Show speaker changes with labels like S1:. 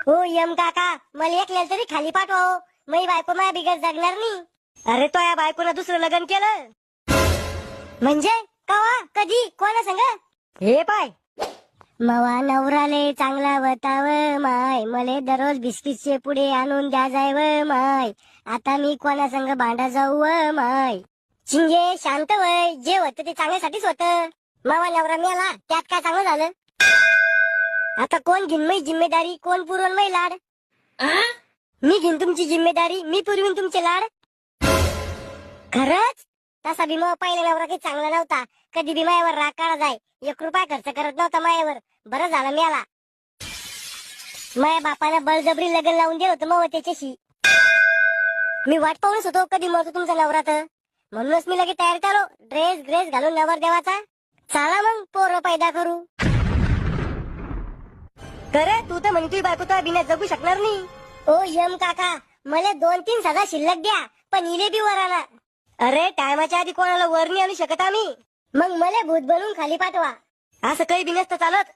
S1: हो यम काका, मला एकल्याला तरी खाली पाठवा हो. मी बायको माझ्या बिगर जगणार नाही. अरे तो या बायकोनं दुसरं लग्न केलं. म्हणजे कवा कधी कोणा संग? हे पाय मवा नवराले चांगला बताव माय, मले दररोज बिस्किटचे पुढे आणून द्या जाय व माय. आता मी कोणा संग भांडा जाऊ व माय. चिंगे शांत वय, जे होतं ते चांगल्यासाठीच होतं. मावा नवरा मेला त्यात काय चांगलं झालं? आता कोण घेईन मी जिम्मेदारी, कोण पुरवून मी लाड? मी घेईन तुमची जिम्मेदारी, मी पुरवीन तुमचे लाड. खरंच तसा बी मग पहिला नवरा काही चांगला नव्हता. कधी बी मायावर राग काढा जाय, 1 रुपया खर्च करत नव्हता मायावर. बरं झालं मेला. माया बापानं बळजबरी लग्न लावून दिलं होतं मग त्याच्याशी. मी वाट पाहूनच होतो कधी मरतो तुमचा नवरा तर. म्हणूनच मी लगेच तयार झालो, ड्रेस ग्रेस घालून नवर देवाचा. चला मग पोरं पैदा करू. करे तू तर म्हणतोय बायको तर बिना जगू शकणार नाही. ओ यम काका, मला 2-3 सदा शिल्लक द्या, पण इले बी वर आणा. अरे टायमाच्या आधी कोणाला वर नाही आणू शकत आम्ही. मग मला भूत बनवून खाली पाठवा. असं काही बी नसतं चालत.